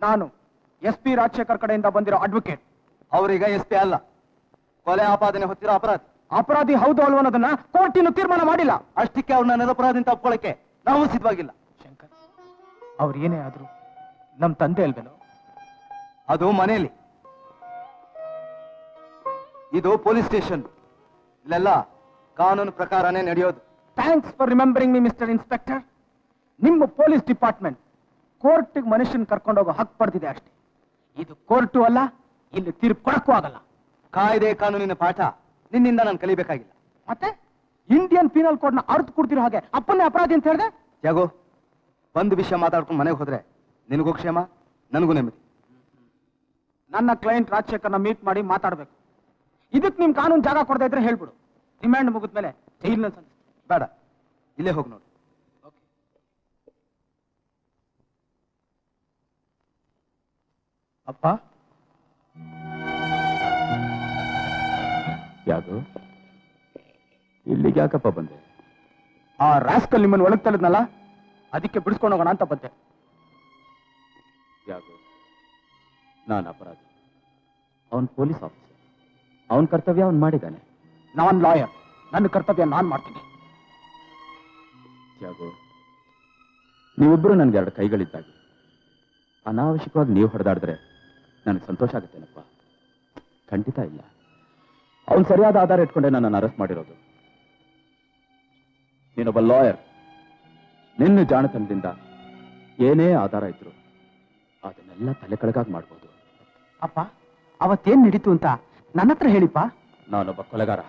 ನಾನು SP ರಾಜಶೇಖರ್ ಕಡೆಯಿಂದ ಬಂದಿರೋ ಅಡ್ವೊಕೇಟ್. ಅವರೀಗ SP ಅಲ್ಲ, ಕೊಲೆ ಆಪಾದನೆ ಹೊತ್ತಿರೋ ಅಪರಾಧಿ. ಅಪರಾಧಿ ಹೌದು ಅಲ್ವೋ ಅನ್ನೋದನ್ನ ಕೋರ್ಟ್ ಇನ್ನು ತೀರ್ಮಾನ ಮಾಡಿಲ್ಲ. ಅಷ್ಟಕ್ಕೆ ಅವ್ರನ್ನ ನಿರಪರಾಧಿ ಅಂತ ಒಪ್ಕೊಳ್ಳಕ್ಕೆ ನಾವು ಸಿದ್ಧವಾಗಿಲ್ಲ. ಶಂಕರ್, ಅವ್ರು ಏನೇ ಆದ್ರೂ ನಮ್ ತಂದೆ ಅಲ್ವೇನೋ? ಅದು ಮನೆಯಲ್ಲಿ, ಇದು ಪೊಲೀಸ್ ಸ್ಟೇಷನ್. ಇಲ್ಲೆಲ್ಲ ಕಾನೂನು ಪ್ರಕಾರನೇ ನಡೆಯೋದು. Thanks for remembering me mister inspector. ನಿಮ್ಮ ಪೊಲೀಸ್ ಡಿಪಾರ್ಟ್ಮೆಂಟ್ ಕೋರ್ಟ್ಗೆ ಮನುಷ್ಯನ್ ಕರ್ಕೊಂಡೋಗೋ ಹಕ್ಕು ಪಡೆದಿದೆ ಅಷ್ಟೇ. ಇದು ಕೋರ್ಟು ಅಲ್ಲ, ಇಲ್ಲಿ ತೀರ್ಪು ಕೊಡಕ್ಕೂ ಆಗಲ್ಲ. ಕಾಯ್ದೆ ಕಾನೂನಿನ ಪಾಠ ನಿನ್ನಿಂದ ನಾನು ಕಲಿಬೇಕಾಗಿಲ್ಲ. ಮತ್ತೆ ಇಂಡಿಯನ್ ಪೀನಲ್ ಕೋಡ್ ನ ಅರ್ಥ ಕೊಡ್ತಿರೋ ಹಾಗೆ ಅಪ್ಪನ್ನೇ ಅಪರಾಧಿ ಅಂತ ಹೇಳಿದೆ. ಯಾಗೋ, ಒಂದು ವಿಷಯ ಮಾತಾಡ್ಕೊಂಡು ಮನೆಗೆ ಹೋದ್ರೆ ನಿನಗೂ ಕ್ಷೇಮ, ನನಗೂ ನೆಮ್ಮದಿ. ನನ್ನ ಕ್ಲೈಂಟ್ ರಾಜಶೇಖರ್ನ ಮೀಟ್ ಮಾಡಿ ಮಾತಾಡ್ಬೇಕು. ಇದಕ್ಕೆ ನಿಮ್ ಕಾನೂನು ಜಾಗ ಕೊಡದೇ ಇದ್ರೆ ಹೇಳ್ಬಿಡು. ರಿಮ್ಯಾಂಡ್ ಮುಗಿದ್ಮೇಲೆ ಜೈಲ್ನಲ್ಲಿ ಸಂಧಿಸ್ತೀನಿ. ಬೇಡ, ಇಲ್ಲೇ ಹೋಗಿ ನೋಡಿ. ಅಪ್ಪ, ಯಾಕೋ ಇಲ್ಲಿಗೆ ಯಾಕಪ್ಪ ಬಂದೆ? ಆ ರಾಸ್ಕಲ್ ನಿಮ್ಮನ್ನು ಒಳಗ್ ತಳ್ಳದ್ನಲ್ಲ, ಅದಕ್ಕೆ ಬಿಡಿಸ್ಕೊಂಡು ಹೋಗೋಣ ಅಂತ ಬಂದೆ. ಯಾಕೋ ನಾನು ಅಪರಾಧಿ, ಅವನ್ ಪೊಲೀಸ್ ಆಫೀಸರ್, ಅವನ್ ಕರ್ತವ್ಯ ಅವನ್ ಮಾಡಿದ್ದಾನೆ. ನಾನ್ ಲಾಯರ್, ನನ್ನ ಕರ್ತವ್ಯ ನಾನ್ ಮಾಡ್ತೀನಿ. ಯಾಕೋ ನೀವಿಬ್ರು ನನ್ಗೆ ಎರಡು ಕೈಗಳಿದ್ದಾಗೆ, ಅನಾವಶ್ಯಕವಾಗಿ ನೀವು ಹೊಡೆದಾಡಿದ್ರೆ ನನಗೆ ಸಂತೋಷ ಆಗುತ್ತೇನಪ್ಪ? ಖಂಡಿತ ಇಲ್ಲ. ಅವನು ಸರಿಯಾದ ಆಧಾರ ಇಟ್ಕೊಂಡೆ ನನ್ನನ್ನು ಅರೆಸ್ಟ್ ಮಾಡಿರೋದು. ನೀನೊಬ್ಬ ಲಾಯರ್, ನಿನ್ನ ಜಾಣತನದಿಂದ ಏನೇ ಆಧಾರ ಇದ್ರು ಅದನ್ನೆಲ್ಲ ತಲೆ ಕೆಳಗಾಗಿ ಮಾಡ್ಬೋದು. ಅಪ್ಪ, ಅವತ್ತೇನ್ ನಡೀತು ಅಂತ ನನ್ನ ಹತ್ರ ಹೇಳಿಪ್ಪ. ನಾನೊಬ್ಬ ಕೊಲೆಗಾರ.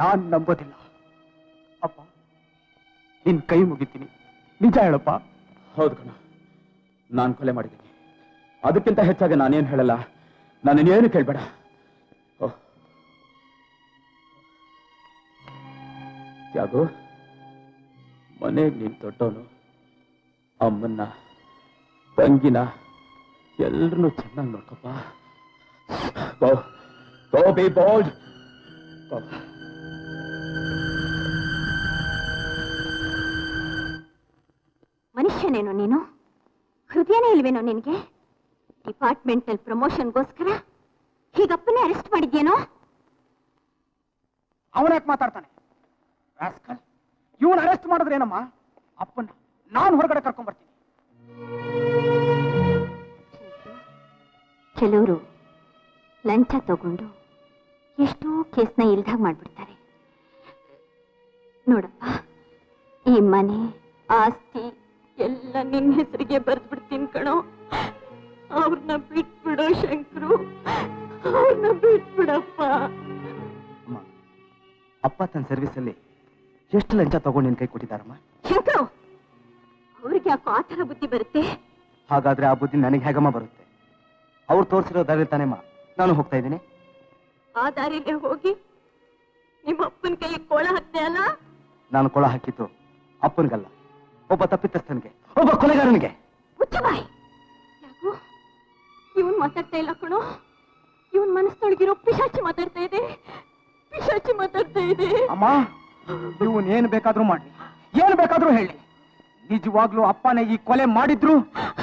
ನಾನ್ ನಂಬೋದಿಲ್ಲ ಅಪ್ಪ. ನಿನ್ ಕೈ ಮುಗಿತೀನಿ, ನಿಜ ಹೇಳಪ್ಪ. ಹೌದು ಕಣ, ನಾನು ಕೊಲೆ ಮಾಡಿದ್ದೀನಿ. ಅದಕ್ಕಿಂತ ಹೆಚ್ಚಾಗಿ ನಾನೇನು ಹೇಳಲ್ಲ, ನಾನೇನು ಕೇಳ್ಬೇಡ. ಯಾಗೋ, ಮನೆಗೆ ನೀನು ದೊಡ್ಡವನು, ಅಮ್ಮನ್ನ ತಂಗಿನ ಎಲ್ರನ್ನೂ ಚೆನ್ನಾಗಿ ನೋಡ್ಕಪ್ಪ. Go be bold. Go. ಮನುಷ್ಯನೇನೋ ನೀನು? ಹೃದಯನೇ ಇಲ್ವೇನೋ ನಿನಗೆ? Departmental ಪ್ರಮೋಷನ್ಗೋಸ್ಕರ ಹೀಗಪ್ಪನೇ arrest ಮಾಡಿದ್ಯೇನೋ? ಅವನ್ಯಾಕೆ ಮಾತಾಡ್ತಾನೆ? ರಾಸ್ಕಲ್, ಇವನ್ ಅರೆಸ್ಟ್ ಮಾಡಿದ್ರೇನಮ್ಮ? ಅಪ್ಪನ ನಾನು ಹೊರಗಡೆ ಕರ್ಕೊಂಡ್ ಬರ್ತೀನಿ. ಕೆಲವರು ಲಂಚ ತಗೊಂಡು ಎಷ್ಟೋ ಕೇಸ್ನ ಇಲ್ದಾಗ ಮಾಡ್ಬಿಡ್ತಾರೆ. ನೋಡಪ್ಪ, ಈ ಮನೆ ಆಸ್ತಿ ಎಲ್ಲ ನಿನ್ನ ಹೆಸರಿಗೆ ಬರ್ದ್ಬಿಡ್ತೀನಿ ಕಣೋ. ಅವ್ರನ್ನ ಬಿಟ್ಬಿಡೋ ಶಂಕರು, ಅವ್ರನ್ನ ಬಿಟ್ಬಿಡಪ್ಪ. ಅಪ್ಪ ತನ್ನ ಸರ್ವಿಸ್ ಅಲ್ಲಿ ಎಷ್ಟು ಲಂಚ ತಗೊಂಡು ನಿನ್ ಕೈ ಕೊಟ್ಟಿದ್ದಾರಮ್ಮ? ಶಂಕರು, ಅವ್ರಿಗೆ ಯಾಕೋ ಆ ಥರ ಬುದ್ಧಿ ಬರುತ್ತೆ? ಹಾಗಾದ್ರೆ ಆ ಬುದ್ಧಿ ನನಗೆ ಹೇಗಮ್ಮ ಬರುತ್ತೆ? ಅವ್ರು ತೋರಿಸಿರೋ ದಾರಿ ತಾನೇಮ್ಮ ನಾನು ಹೋಗ್ತಾ ಇದ್ದೀನಿ. ಆ ದಾರಿಲೇ ಹೋಗಿ ನಿಮ್ಮ ಅಪ್ಪನ ಕೈ ಕೋಳ ಹಾಕ್ತೆ ಅಲ್ಲ? ನಾನು ಕೊಳ ಹಾಕಿದ್ದು ಅಪ್ಪನಿಗಲ್ಲ, ಒಬ್ಬ ತಪ್ಪಿತಸ್ಥನಿಗೆ, ಒಬ್ಬ ಕೊಲೆಗಾರನಿಗೆ. ಮುಚ್ಚಬಾಯ್. ಯಾಕೋ ಇವನ್ ಮಾತಾಡ್ತಾ ಇಲ್ಲ ಕಣೋ. ಇವನ್ ಮನಸ್ಸೊಳಗಿರೋ ಪಿಶಾಚಿ ಮಾತಾಡ್ತಾ ಇದೆ, ಪಿಶಾಚಿ ಮಾತಾಡ್ತಾ ಇದೆ. ಅಮ್ಮ, ಇವನ್ ಏನ್ ಬೇಕಾದ್ರೂ ಮಾಡಿ, ಏನ್ ಬೇಕಾದ್ರೂ ಹೇಳಿ, ನಿಜವಾಗ್ಲೂ ಅಪ್ಪನೇ ಈ ಕೊಲೆ ಮಾಡಿದ್ರು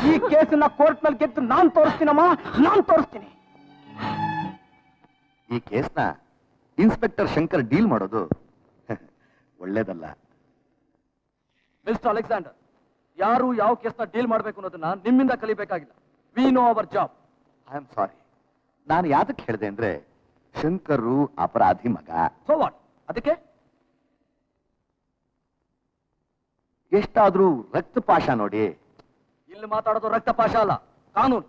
ಈ ಕೇಸನ್ನ ಕೋರ್ಟ್ ನಲ್ಲಿ ಗೆದ್ದು ನಾನ್ ತೋರಿಸ್ತೀನಮ್ಮ, ನಾನ್ ತೋರಿಸ್ತೀನಿ. ಈ ಕೇಸ್ನ ಇನ್ಸ್ಪೆಕ್ಟರ್ ಶಂಕರ್ ಡೀಲ್ ಮಾಡೋದು ಒಳ್ಳೇದಲ್ಲ. ಮಿಸ್ಟರ್ ಅಲೆಕ್ಸಾಂಡರ್, ಯಾರು ಯಾವ ಕೇಸ್ನ ಡೀಲ್ ಮಾಡಬೇಕು ಅನ್ನೋದನ್ನ ನಿಮ್ಮಿಂದ ಕಲಿಬೇಕಾಗಿಲ್ಲ. We know our job. I am sorry. ನಾನು ಯಾತಕ್ಕೆ ಹೇಳಿದೆ ಅಂದ್ರೆ, ಶಂಕರು ಅಪರಾಧಿ ಮಗ. So what? ಅದಕ್ಕೆ ಎಷ್ಟಾದ್ರೂ ರಕ್ತಪಾಶ ನೋಡಿ. ಇಲ್ಲಿ ಮಾತಾಡೋದು ರಕ್ತಪಾಶ ಅಲ್ಲ, ಕಾನೂನು.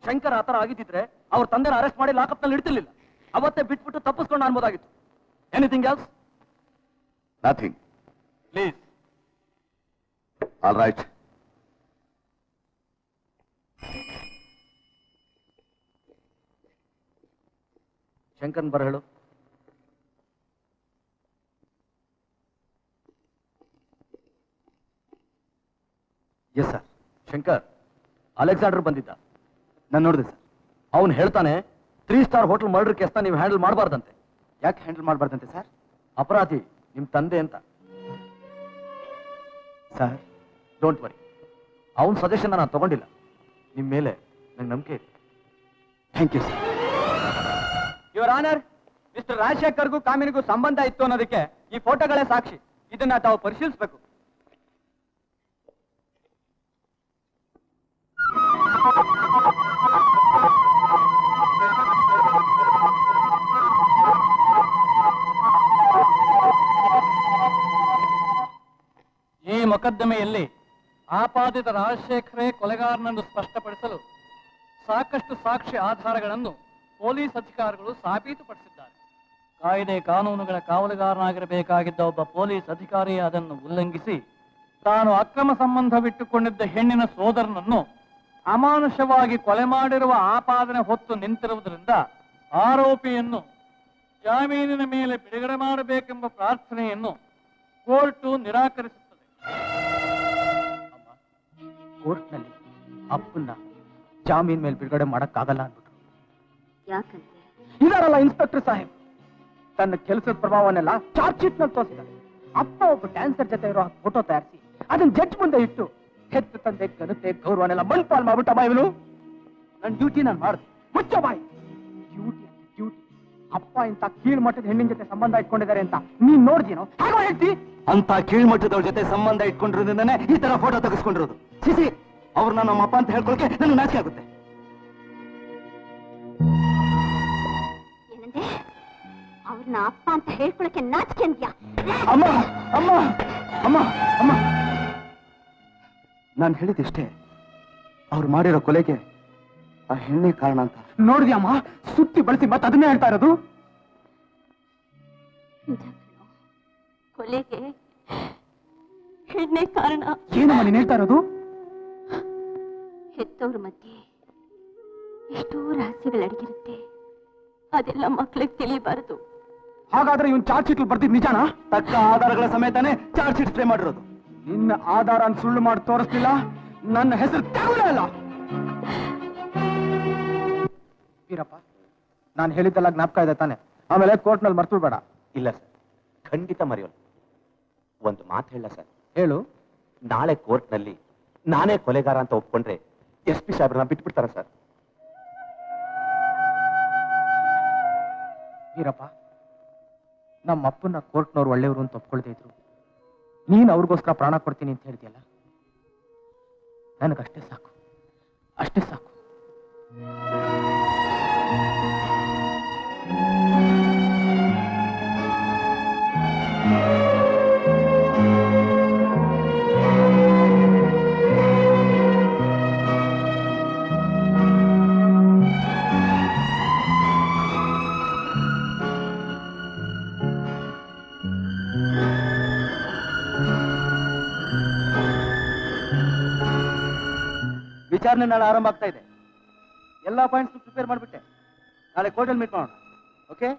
ಶಂಕರ್ ಆತರ ಆಗಿದ್ದಿದ್ರೆ ಅವ್ರ ತಂದೆನ ಅರೆಸ್ಟ್ ಮಾಡಿ ಲಾಕಪ್ ನಲ್ಲಿ ಇಡ್ತಿರ್ಲಿಲ್ಲ. ಅವತ್ತೇ ಬಿಟ್ಬಿಟ್ಟು ತಪ್ಪಿಸ್ಕೊಂಡು ಅನ್ಬೋದಾಗಿತ್ತು. Anything else? Nothing. Please. All right. ಶಂಕರ್ನ್ ಬರ ಹೇಳು. Yes sir. ಶಂಕರ್, ಅಲೆಕ್ಸಾಂಡರ್ ಬಂದಿದ್ದ, ನಾನು ನೋಡಿದೆ ಸರ್. ಅವನು ಹೇಳ್ತಾನೆ 3 ಸ್ಟಾರ್ ಹೋಟೆಲ್ ಮರ್ಡರ್ ಕೇಸ್ನ ನೀವು ಹ್ಯಾಂಡಲ್ ಮಾಡಬಾರ್ದಂತೆ. ಯಾಕೆ ಹ್ಯಾಂಡಲ್ ಮಾಡಬಾರ್ದಂತೆ ಸರ್? ಅಪರಾಧಿ ನಿಮ್ ತಂದೆ ಅಂತ. ಸರ್, ಡೋಂಟ್ ವರಿ, ಅವನ ಸಜೆಷನ್ ನಾನು ತಗೊಂಡಿಲ್ಲ. ನಿಮ್ಮ ಮೇಲೆ ನಂಗೆ ನಂಬಿಕೆ ಇದೆ. Thank you sir. Your honour, mister ರಾಜಶೇಖರ್ಗೂ ಕಾಮಿನಿಗೂ ಸಂಬಂಧ ಇತ್ತು ಅನ್ನೋದಕ್ಕೆ ಈ ಫೋಟೋಗಳೇ ಸಾಕ್ಷಿ. ಇದನ್ನ ತಾವು ಪರಿಶೀಲಿಸಬೇಕು. ಈ ಮೊಕದ್ದಮೆಯಲ್ಲಿ ಆಪಾದಿತ ರಾಜಶೇಖರೇ ಕೊಲೆಗಾರನನ್ನು ಸ್ಪಷ್ಟಪಡಿಸಲು ಸಾಕಷ್ಟು ಸಾಕ್ಷ್ಯ ಆಧಾರಗಳನ್ನು ಪೊಲೀಸ್ ಅಧಿಕಾರಿಗಳು ಸಾಬೀತುಪಡಿಸಿದ್ದಾರೆ. ಕಾಯ್ದೆ ಕಾನೂನುಗಳ ಕಾವಲುಗಾರನಾಗಿರಬೇಕಾಗಿದ್ದ ಒಬ್ಬ ಪೊಲೀಸ್ ಅಧಿಕಾರಿ ಅದನ್ನು ಉಲ್ಲಂಘಿಸಿ ತಾನು ಅಕ್ರಮ ಸಂಬಂಧವಿಟ್ಟುಕೊಂಡಿದ್ದ ಹೆಣ್ಣಿನ ಸೋದರನನ್ನು ಅಮಾನುಷವಾಗಿ ಕೊಲೆ ಮಾಡಿರುವ ಆಪಾದನೆ ಹೊತ್ತು ನಿಂತಿರುವುದರಿಂದ ಆರೋಪಿಯನ್ನು ಜಾಮೀನಿನ ಮೇಲೆ ಬಿಡುಗಡೆ ಮಾಡಬೇಕೆಂಬ ಪ್ರಾರ್ಥನೆಯನ್ನು ಕೋರ್ಟು ನಿರಾಕರಿಸುತ್ತದೆ. ಕೋರ್ಟ್ನಲ್ಲಿ ಅಪ್ಪನ್ನ ಜಾಮೀನ್ ಮೇಲೆ ಬಿಡುಗಡೆ ಮಾಡಕ್ಕಾಗಲ್ಲ ಅಂದ್ಬಿಟ್ರು. ಯಾಕಂತೆ? ಇದಾರಲ್ಲ ಇನ್ಸ್ಪೆಕ್ಟರ್ ಸಾಹೇಬ್, ತನ್ನ ಕೆಲಸದ ಪ್ರಭಾವನೆಲ್ಲ ಚಾರ್ಜ್ ಶೀಟ್ ನಲ್ಲಿ ತೋರಿಸ್ತಾರೆ. ಅಪ್ಪ ಒಬ್ಬ ಡ್ಯಾನ್ಸರ್ ಜೊತೆ ಇರೋ ಫೋಟೋ ತಯಾರಿಸಿ ಅದನ್ನ ಜಡ್ಜ್ ಮುಂದೆ ಇಟ್ಟು ಹೆತ್ತ ತಂದೆ ಘನತೆ ಗೌರವನೆಲ್ಲ ಮಣ್ಪಾಲ್ ಮಾಡ್ಬಿಟ್ಟ ಬಾ ಇವನು. ನನ್ನ ಡ್ಯೂಟಿ ನಾನು ಮಾಡಿದೆ. ಮುಚ್ಚ ಬಾಯಿ. Duty duty. ಅಪ್ಪ ಇಂತ ಕೀಳ್ ಮಟ್ಟದ ಹೆಣ್ಣಿನ ಜೊತೆ ಸಂಬಂಧ ಇಟ್ಕೊಂಡಿದ್ದಾರೆ ಅಂತ ನೀನ್ ನೋಡ್ತೀನೋ? ಹಾಗೋ ಹೇಳ್ತಿ? ಅಂತ ಕೀಳ್ಮಟ್ಟದವ್ರ ಜೊತೆ ಸಂಬಂಧ ಇಟ್ಕೊಂಡಿರೋದ್ರಿಂದಾನೆ ಈ ತರ ಫೋಟೋ ತೆಗೆಸ್ಕೊಂಡಿರೋದು. ಸಿಸಿ, ಅವ್ರನ್ನ ನಮ್ಮ ಅಪ್ಪ ಅಂತ ಹೇಳ್ಕೊಳಕ್ಕೆ ನನಗೆ ನಾಚಿಕೆ ಆಗುತ್ತೆ. ಏನಂದೆ? ಅವ್ರನ್ನ ಅಪ್ಪ ಅಂತ ಹೇಳ್ಕೊಳಕ್ಕೆ ನಾಚಿಕೆ ಅಂದ್ಯಾ? ಅಮ್ಮ ಅಮ್ಮ ಅಮ್ಮ ಅಮ್ಮ, ನಾನು ಹೇಳಿದಿಷ್ಟೇ, ಅವ್ರು ಮಾಡಿರೋ ಕೊಲೆಗೆ ಆ ಹೆಣ್ಣೆ ಕಾರಣ ಅಂತ. ನೋಡಿದ್ಯಮ್ಮ, ಸುತ್ತಿ ಬಳಸಿ ಮತ್ತೆ ಅದನ್ನೇ ಹೇಳ್ತಾ ಇರೋದು. ನಿಜ ಕಣೋ, ಕೊಲೆಗೆ ಹೆಣ್ಣೆ ಕಾರಣ. ಏನಮ್ಮ ನೀನ್ ಹೇಳ್ತಾ ಇರೋದು? ಹೆತ್ತವ್ರ ಮಧ್ಯೆ ಎಷ್ಟೋ ರಹಸ್ಯಗಳು ಅಡಗಿರುತ್ತೆ, ಅದೆಲ್ಲ ಮಕ್ಳಿಗೆ ತಿಳಿಯಬಾರದು. ಹಾಗಾದ್ರೆ ಇವನ್ ಚಾರ್ಜ್ ಶೀಟ್ ಬರ್ದಿದ್ ನಿಜಾನಾ? ತಕ್ಕ ಆಧಾರಗಳ ಸಮೇತನೇ ಚಾರ್ಜ್ ಶೀಟ್ ಸ್ಪ್ರೇ ಮಾಡಿರೋದು. ನಿನ್ನ ಆಧಾರ ಸುಳ್ಳು ಮಾಡಿ ತೋರಿಸ್ತಿಲ್ಲ, ನನ್ನ ಹೆಸರು ತಗೊಳ್ಳೇ ಅಲ್ಲ. ವೀರಪ್ಪ, ನಾನು ಹೇಳಿದ್ದೆಲ್ಲ ಜ್ಞಾಪಕ ಇದೆ ತಾನೆ? ಆಮೇಲೆ ಕೋರ್ಟ್ ನಲ್ಲಿ ಮರ್ತು ಬೇಡ. ಇಲ್ಲ ಸರ್, ಖಂಡಿತ ಮರೆಯೋಲ್ಲ. ಒಂದು ಮಾತು ಹೇಳ ಸರ್. ಹೇಳು. ನಾಳೆ ಕೋರ್ಟ್ನಲ್ಲಿ ನಾನೇ ಕೊಲೆಗಾರ ಅಂತ ಒಪ್ಕೊಂಡ್ರೆ SP ಸಾಹೇಬ್ರನ್ನ ಬಿಟ್ಬಿಡ್ತಾರ ಸರ್? ವೀರಪ್ಪ, ನಮ್ಮ ಅಪ್ಪನ ಕೋರ್ಟ್ನವ್ರು ಒಳ್ಳೆಯವರು ಅಂತ ಒಪ್ಕೊಳ್ತಾ ಇದ್ರು. ನೀನ್ ಅವ್ರಿಗೋಸ್ಕರ ಪ್ರಾಣ ಕೊಡ್ತೀನಿ ಅಂತ ಹೇಳ್ತೀಯಲ್ಲ, ನನಗಷ್ಟೇ ಸಾಕು, ಅಷ್ಟೇ ಸಾಕು. ವಿಚಾರಣೆ ನಾಳೆ ಆರಂಭ ಆಗ್ತಾ ಇದೆ. ಎಲ್ಲಾ ಪಾಯಿಂಟ್ಸ್ ಪ್ರಿಪೇರ್ ಮಾಡಿಬಿಟ್ಟೆ. ನಾಳೆ ಕೋರ್ಟಲ್ಲಿ ಮೀಟ್ ಮಾಡೋಣ. ಓಕೆ?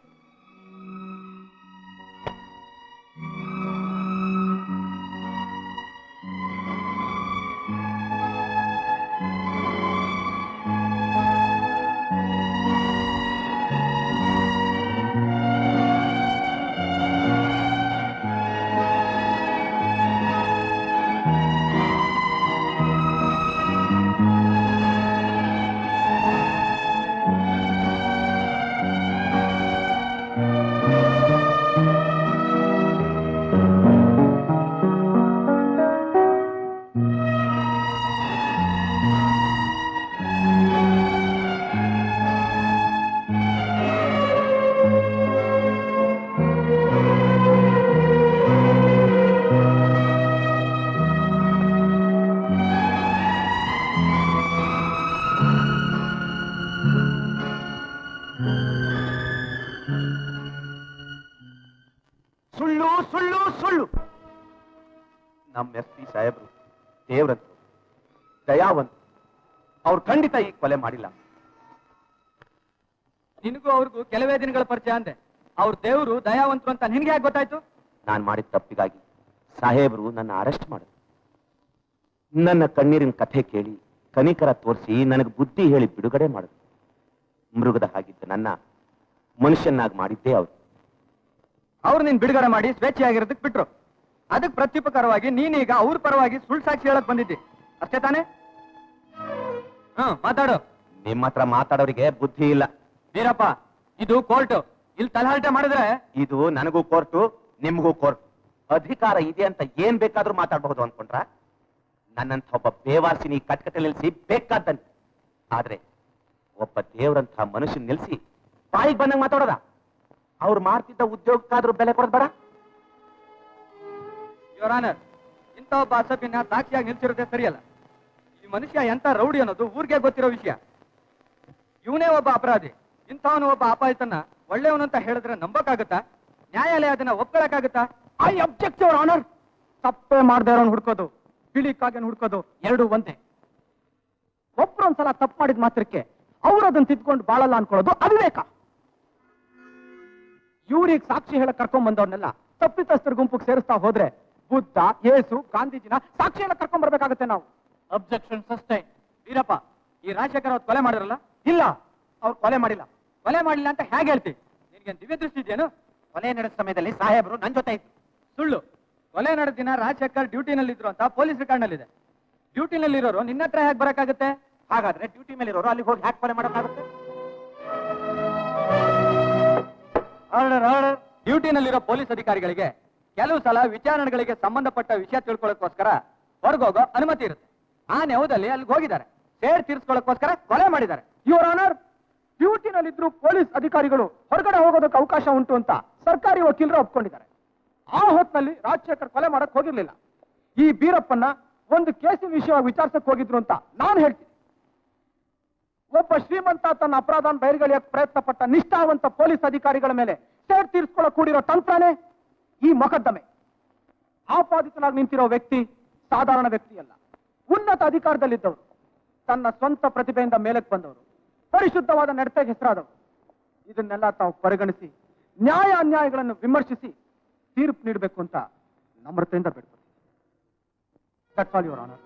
ಸುಳ್ಳು ಸುಳ್ಳು ಸುಳ್ಳು. ನಮ್ಮ SP ಸಾಹೇಬ್ರು ದೇವ್ರಂತರು, ದಯಾವಂತರು. ಅವ್ರು ಖಂಡಿತ ಈ ಕೊಲೆ ಮಾಡಿಲ್ಲ. ನಿನಗೂ ಅವ್ರಿಗೂ ಕೆಲವೇ ದಿನಗಳ ಪರಿಚಯ ಅಂದೆ. ಅವ್ರ ದೇವರು ದಯಾವಂತರು ಅಂತ ನಿನ್ಗೆ ಹೇಗೆ ಗೊತ್ತಾಯ್ತು? ನಾನು ಮಾಡಿದ ತಪ್ಪಿಗಾಗಿ ಸಾಹೇಬ್ರು ನನ್ನ ಅರೆಸ್ಟ್ ಮಾಡಿದ್ರು. ನನ್ನ ಕಣ್ಣೀರಿನ ಕಥೆ ಕೇಳಿ ಕನಿಕರ ತೋರಿಸಿ ನನಗೆ ಬುದ್ಧಿ ಹೇಳಿ ಬಿಡುಗಡೆ ಮಾಡಿದ್ರು. ಮೃಗದ ಹಾಗಿದ್ದ ನನ್ನ ಮನುಷ್ಯನಾಗಿ ಮಾಡಿದ್ದೇ ಅವರು. ಅವ್ರು ನಿನ್ ಬಿಡುಗಡೆ ಮಾಡಿ ಸ್ವೇಚ್ಛೆಯಾಗಿರೋದಕ್ಕೆ ಬಿಟ್ರು. ಅದಕ್ಕೆ ಪ್ರತ್ಯುಪಕಾರವಾಗಿ ನೀನೀಗ ಅವ್ರ ಪರವಾಗಿ ಸುಳ್ಳು ಸಾಕ್ಷಿ ಹೇಳಕ್ ಬಂದಿದ್ದಿ ಅಷ್ಟೇ ತಾನೇ? ಮಾತಾಡು. ನಿಮ್ಮ ಹತ್ರ ಮಾತಾಡೋರಿಗೆ ಬುದ್ಧಿ ಇಲ್ಲ. ವೀರಪ್ಪ, ಇದು ಕೋರ್ಟ್. ಇಲ್ಲಿ ತಲಹರಟೆ ಮಾಡಿದ್ರೆ ಇದು ನನಗೂ ಕೋರ್ಟು, ನಿಮಗೂ ಕೋರ್ಟ್. ಅಧಿಕಾರ ಇದೆ ಅಂತ ಏನ್ ಬೇಕಾದ್ರೂ ಮಾತಾಡಬಹುದು ಅನ್ಕೊಂಡ್ರ? ನನ್ನಂತ ಒಬ್ಬ ಬೇವಾರ್ಸಿನಿ ಕಟ್ಕಟೆ ನಿಲ್ಸಿ ಬೇಕಾದಂತೆ. ಆದ್ರೆ ಒಬ್ಬ ದೇವ್ರಂತ ಮನುಷ್ಯನ್ ನಿಲ್ಸಿ ಬಾಯಿಗೆ ಬಂದಂಗ್ ಮಾತಾಡೋದ? ಅವ್ರು ಮಾಡ್ತಿದ್ದ ಉದ್ಯೋಗಕ್ಕಾದ್ರೂ ಬೆಲೆ ಕೊಡೋದ್ ಬೇಡ? ಯುವರ್ ಆನರ್, ಇಂಥ ಒಬ್ಬ ಅಸಭ್ಯನ ಸಾಕ್ಷಿಯಾಗಿ ನಿಲ್ಸಿರೋದೇ ಸರಿಯಲ್ಲ. ಈ ಮನುಷ್ಯ ಎಂತ ರೌಡಿ ಅನ್ನೋದು ಊರಿಗೆ ಗೊತ್ತಿರೋ ವಿಷಯ. ಇವನೇ ಒಬ್ಬ ಅಪರಾಧಿ. ಇಂಥವನು ಒಬ್ಬ ಅಪಾಯಿತನ್ನ ಒಳ್ಳೆಯವನು ಅಂತ ಹೇಳಿದ್ರೆ ನಂಬಕ್ಕಾಗತ್ತಾ? ನ್ಯಾಯಾಲಯ ಅದನ್ನ ಒಪ್ಕೊಳಕ್ಕಾಗತ್ತಾ? I object your honour. ತಪ್ಪೇ ಮಾಡದೇ ಇರೋನ್ ಹುಡ್ಕೋದು, ಬಿಳಿ ಕಾಗೆನ್ ಹುಡ್ಕೋದು ಎರಡೂ ಒಂದೇ. ಒಬ್ರು ಒಂದ್ಸಲ ತಪ್ಪು ಮಾಡಿದ ಮಾತ್ರಕ್ಕೆ ಅವ್ರು ಅದನ್ನ ತಿದ್ಕೊಂಡು ಬಾಳಲ್ಲ ಅನ್ಕೊಳ್ಳೋದು ಅವಿವೇಕ. ಇವ್ರಿಗೆ ಸಾಕ್ಷಿ ಹೇಳಕ್ ಕರ್ಕೊಂಡ್ ಬಂದವ್ರನ್ನೆಲ್ಲ ತಪ್ಪಿತಸ್ಥರ ಗುಂಪಿಗೆ ಸೇರಿಸ್ತಾ ಹೋದ್ರೆ ಬುದ್ಧ, ಯೇಸು, ಗಾಂಧೀಜಿನ ಸಾಕ್ಷಿ ಹೇಳಕ್ ಕರ್ಕೊಂಡ್ ಬರ್ಬೇಕಾಗತ್ತೆ ನಾವು. Objection sustain. ವೀರಪ್ಪ, ಈ ರಾಜಶೇಖರ್ ಅವ್ರು ಕೊಲೆ ಮಾಡಿರಲ್ಲ? ಇಲ್ಲ, ಅವ್ರು ಕೊಲೆ ಮಾಡಿಲ್ಲ. ಕೊಲೆ ಮಾಡಿಲ್ಲ ಅಂತ ಹೇಗೆ ಹೇಳ್ತಿ? ನಿನ್ಗೆ ದಿವ್ಯ ದೃಷ್ಟಿ ಇದೆಯೇನು? ಕೊಲೆ ನಡೆದ ಸಮಯದಲ್ಲಿ ಸಾಹೇಬರು ನನ್ ಜೊತೆ ಇತ್ತು. ಸುಳ್ಳು. ಕೊಲೆ ನಡೆದ ದಿನ ರಾಜಶೇಖರ್ ಡ್ಯೂಟಿನಲ್ಲಿ ಇದ್ರು ಅಂತ ಪೊಲೀಸ್ ರೆಕಾರ್ಡ್ ನಲ್ಲಿ ಇದೆ. ಡ್ಯೂಟಿನಲ್ಲಿರೋರು ನಿನ್ನ ಹತ್ರ ಹೇಗೆ ಬರಕ್ಕಾಗುತ್ತೆ? ಹಾಗಾದ್ರೆ ಡ್ಯೂಟಿ ಮೇಲೆ ಇರೋರು ಅಲ್ಲಿ ಹೋಗಿ ಹ್ಯಾಕ್ ಕೊಲೆ ಮಾಡಕ್ಕಾಗುತ್ತೆ? Order, order. ಡ್ಯೂಟಿನಲ್ಲಿರೋ ಪೊಲೀಸ್ ಅಧಿಕಾರಿಗಳಿಗೆ ಕೆಲವು ಸಲ ವಿಚಾರಣೆಗಳಿಗೆ ಸಂಬಂಧಪಟ್ಟ ವಿಷಯ ತಿಳ್ಕೊಳ್ಳೋಕ್ಕೋಸ್ಕರ ಹೊರಗೋಗೋ ಅನುಮತಿ ಇರುತ್ತೆ. ಆ ನೆವದಲ್ಲಿ ಅಲ್ಲಿಗೆ ಹೋಗಿದ್ದಾರೆ. ಸೇಡ್ ತೀರ್ಸ್ಕೊಳ್ಳೋಕ್ಕೋಸ್ಕರ ಕೊಲೆ ಮಾಡಿದ್ದಾರೆ. ಯುವರ್ ಆನರ್, ಡ್ಯೂಟಿನಲ್ಲಿದ್ರು ಪೊಲೀಸ್ ಅಧಿಕಾರಿಗಳು ಹೊರಗಡೆ ಹೋಗೋದಕ್ಕೆ ಅವಕಾಶ ಉಂಟು ಅಂತ ಸರ್ಕಾರಿ ವಕೀಲರು ಒಪ್ಕೊಂಡಿದ್ದಾರೆ. ಆ ಹೊತ್ತಿನಲ್ಲಿ ರಾಜಶೇಖರ್ ಕೊಲೆ ಮಾಡಕ್ ಹೋಗಿರ್ಲಿಲ್ಲ. ಈ ಬೀರಪ್ಪನ್ನ ಒಂದು ಕೇಸಿನ ವಿಷಯವಾಗಿ ವಿಚಾರಿಸಕ್ ಹೋಗಿದ್ರು ಅಂತ ನಾನು ಹೇಳ್ತೀನಿ. ಒಬ್ಬ ಶ್ರೀಮಂತ ತನ್ನ ಅಪರಾಧನ ಬಯರುಗಳಿಯಕ್ಕೆ ಪ್ರಯತ್ನ ಪಟ್ಟ ನಿಷ್ಠಾವಂತ ಪೊಲೀಸ್ ಅಧಿಕಾರಿಗಳ ಮೇಲೆ ಸೇಡ್ ತೀರ್ಸ್ಕೊಳ್ಳೋ ಕೂಡಿರೋ ತಂತ್ರನೇ ಈ ಮೊಕದ್ದಮೆ. ಆಪಾದಿತನಾಗಿ ನಿಂತಿರೋ ವ್ಯಕ್ತಿ ಸಾಧಾರಣ ವ್ಯಕ್ತಿ ಅಲ್ಲ, ಉನ್ನತ ಅಧಿಕಾರದಲ್ಲಿದ್ದವರು, ತನ್ನ ಸ್ವಂತ ಪ್ರತಿಭೆಯಿಂದ ಮೇಲಕ್ಕೆ ಬಂದವರು, ಪರಿಶುದ್ಧವಾದ ನಡತೆಗೆ ಹೆಸರಾದವರು. ಇದನ್ನೆಲ್ಲ ತಾವು ಪರಿಗಣಿಸಿ ನ್ಯಾಯ ಅನ್ಯಾಯಗಳನ್ನು ವಿಮರ್ಶಿಸಿ ತೀರ್ಪು ನೀಡಬೇಕು ಅಂತ ನಮ್ರತೆಯಿಂದ ಬೇಡ್ಕೊಳ್ತೀನಿ. That's all your honour.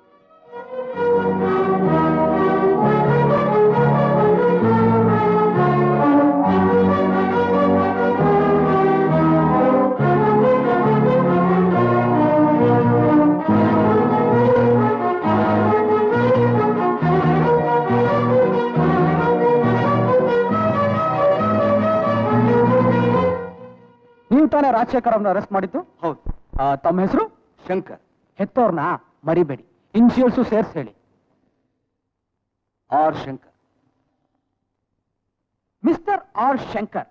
ನೀವು ತಾನೇ ರಾಜಶೇಖರ್ ಅವ್ರನ್ನ ಅರೆಸ್ಟ್ ಮಾಡಿದ್ದು? ಹೌದು. ತಮ್ಮ ಹೆಸರು? ಶಂಕರ್. ಹೆತ್ತೋರ್ನ ಮರಿಬೇಡಿ, ಇನ್ಶಿಯಲ್ಸು ಸೇರ್ಸ್ ಹೇಳಿ. R Shankar. Mister R Shankar,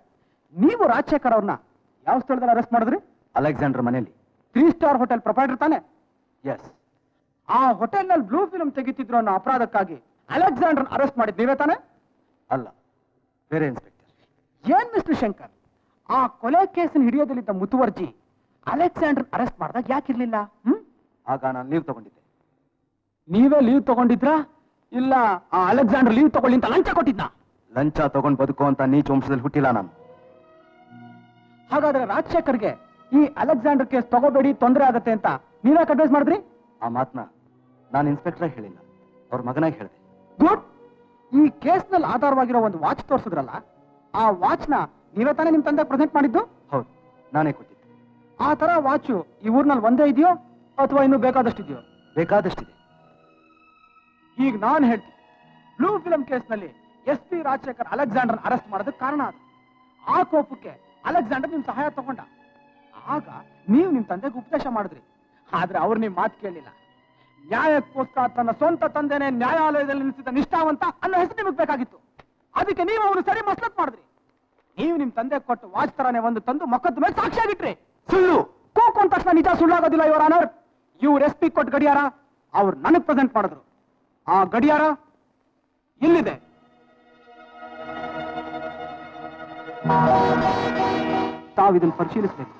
ನೀವು ರಾಜಶೇಖರ್ ಅವ್ರನ್ನ ಯಾವ ಸ್ಥಳದಲ್ಲಿ ಅರೆಸ್ಟ್ ಮಾಡಿದ್ರಿ? ಅಲೆಕ್ಸಾಂಡರ್ ಮನೆಯಲ್ಲಿ. 3 ಸ್ಟಾರ್ ಹೋಟೆಲ್ ಪ್ರೊಪೈಟರ್ ತಾನೆ? ಎಸ್. ಆ ಹೋಟೆಲ್ನಲ್ಲಿ ಬ್ಲೂ ಫಿಲ್ಮ್ ತೆಗಿತಿದ್ರು ಅನ್ನೋ ಅಪರಾಧಕ್ಕಾಗಿ ಅಲೆಕ್ಸಾಂಡರ್ ಅರೆಸ್ಟ್ ಮಾಡಿದ್ ನೀವೇ ತಾನೆ? ಅಲ್ಲ, ಬೇರೆ ಇನ್ಸ್ಪೆಕ್ಟರ್. ಏನ್ ಮಿಸ್ಟರ್ ಶಂಕರ್, ಆ ಕೊಲೆ ಕೇಸಿನ ಹಿಡಿಯೋದಲ್ಲಿದ್ದ ಮುತುವರ್ಜಿ ಅಲೆಕ್ಸಾಂಡರ್ ಅರೆಸ್ಟ್ ಮಾಡಿದಾಗ ಯಾಕಿರ್ಲಿಲ್ಲ? ಆಗ ನಾನು ಲೀವ್ ತಗೊಂಡಿದ್ದೆ. ನೀವೇ ಲೀವ್ ತಗೊಂಡಿದ್ರಾ? ಇಲ್ಲ ಆ ಅಲೆಕ್ಸಾಂಡರ್ ಲೀವ್ ತಗೊಳ್ಳಿ ಅಂತ ಲಂಚ ಕೊಟ್ಟಿದ್ನ? ಲಂಚ ತಗೊಂಡ್ ಬದುಕೋ ಅಂತ ನೀಚ ವಂಶದಲ್ಲಿ ಹುಟ್ಟಿಲ್ಲ ನಾನು. ಹಾಗಾದ್ರೆ ರಾಜಶೇಖರ್ಗೆ ಈ ಅಲೆಕ್ಸಾಂಡರ್ ಕೇಸ್ ತಗೋಬೇಡಿ, ತೊಂದರೆ ಆಗತ್ತೆ ಅಂತ ನೀವೇ ಅಡ್ವೈಸ್ ಮಾಡಿದ್ರಿ? ಆ ಮಾತನ್ನ ನಾನು ಇನ್ಸ್ಪೆಕ್ಟರ್ ಹೇಳಿಲ್ಲ, ಅವ್ರ ಮಗನಾಗಿ ಹೇಳಿದೆ. ಗುಡ್. ಈ ಕೇಸ್ನಲ್ಲಿ ಆಧಾರವಾಗಿರೋ ಒಂದು ವಾಚ್ ತೋರಿಸಿದ್ರಲ್ಲ, ಆ ವಾಚ್ನ ನೀವೇ ತಾನೇ ನಿಮ್ ತಂದೆ ಪ್ರೆಸೆಂಟ್ ಮಾಡಿದ್ದು? ಹೌದು, ನಾನೇ ಕೊಟ್ಟಿದ್ದೆ. ಆ ತರ ವಾಚು ಈ ಊರ್ನಲ್ಲಿ ಒಂದೇ ಇದೆಯೋ ಅಥವಾ ಇನ್ನೂ ಬೇಕಾದಷ್ಟಿದೆಯೋ? ಬೇಕಾದಷ್ಟಿದೆ. ಈಗ ನಾನು ಹೇಳ್ತೀನಿ, ಬ್ಲೂ ಫಿಲ್ಮ್ ಕೇಸ್ನಲ್ಲಿ SP ರಾಜಶೇಖರ್ ಅಲೆಕ್ಸಾಂಡರ್ ಅರೆಸ್ಟ್ ಮಾಡೋದಕ್ಕೆ ಕಾರಣ ಅದು. ಆ ಕೋಪಕ್ಕೆ ಅಲೆಕ್ಸಾಂಡರ್ ನಿಮ್ ಸಹಾಯ ತಗೊಂಡ. ಆಗ ನೀವು ನಿಮ್ ತಂದೆಗೆ ಉಪದೇಶ ಮಾಡಿದ್ರಿ. ಆದ್ರೆ ಅವ್ರು ನಿಮ್ ಮಾತು ಕೇಳಲಿಲ್ಲ. ನ್ಯಾಯಕ್ಕೋಸ್ಕರ ತನ್ನ ಸ್ವಂತ ತಂದೆನೇ ನ್ಯಾಯಾಲಯದಲ್ಲಿ ನಿಲ್ಲಿಸಿದ ನಿಷ್ಠಾವಂತ ಅನ್ನೋ ಹೆಸರು ನಿಮಗೆ ಬೇಕಾಗಿತ್ತು. ಅದಕ್ಕೆ ನೀವು ಅವನು ಸರಿ ಮಸ್ಲತ್ ಮಾಡಿದ್ರಿ. ನೀವು ನಿಮ್ ತಂದೆ ಕೊಟ್ಟು ವಾಚ್ ತರಾನೇ ಒಂದು ತಂದು ಮಕ್ಕದ ಮೇಲೆ ಸಾಕ್ಷಿಯಾಗಿಟ್ರಿ. ಸುಳ್ಳು. ಕೂಕು ಅಂದ ತಕ್ಷಣ ನಿಜ ಸುಳ್ಳಾಗೋದಿಲ್ಲ ಯುವರ್ ಆನರ್. ಇವ್ರು SP ಕೊಟ್ಟು ಗಡಿಯಾರ ಅವ್ರು ನನಗ್ ಪ್ರೆಸೆಂಟ್ ಮಾಡಿದ್ರು. ಆ ಗಡಿಯಾರ ಇಲ್ಲಿದೆ. ತಾವಿದನ್ನು ಪರಿಶೀಲಿಸಬೇಕು.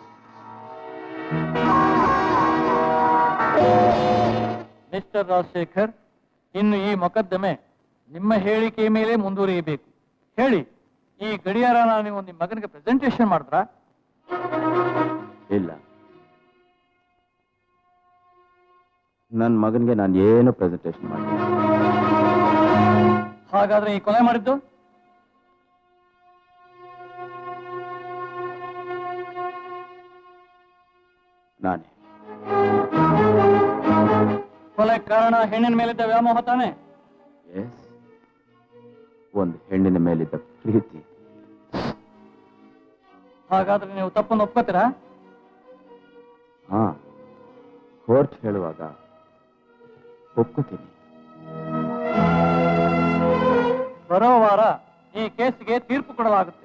ಮಿಸ್ಟರ್ ರಾಜಶೇಖರ್, ಇನ್ನು ಈ ಮೊಕದ್ದಮೆ ನಿಮ್ಮ ಹೇಳಿಕೆ ಮೇಲೆ ಮುಂದುವರಿಯಬೇಕು. ಹೇಳಿ, ಈ ಗಡಿಯಾರನ ನೀವು ನಿಮ್ಮ ಮಗನಿಗೆ ಪ್ರೆಸೆಂಟೇಷನ್ ಮಾಡಿದ್ರಾ? ಇಲ್ಲ, ನನ್ನ ಮಗನಿಗೆ ನಾನು ಏನು ಪ್ರೆಸೆಂಟೇಷನ್ ಮಾಡಿಲ್ಲ. ಹಾಗಾದ್ರೆ ಈ ಕೊಲೆ ಮಾಡಿದ್ದು? ನಾನೇ. ಕೊಲೆ ಕಾರಣ ಹೆಣ್ಣಿನ ಮೇಲಿದ್ದ ವ್ಯಾಮೋಹ ತಾನೆ? ಎಸ್, ಒಂದು ಹೆಣ್ಣಿನ ಮೇಲಿದ್ದ ಪ್ರೀತಿ. ಹಾಗಾದ್ರೆ ನೀವು ತಪ್ಪನ್ನು ಒಪ್ಕೋತೀರಾ? ಹಾ, ಕೋರ್ಟ್ ಹೇಳುವಾಗ ಒಪ್ಕೋತೀನಿ. ಬರೋ ವಾರ ಈ ಕೇಸ್ಗೆ ತೀರ್ಪು ಕೊಡಲಾಗುತ್ತೆ.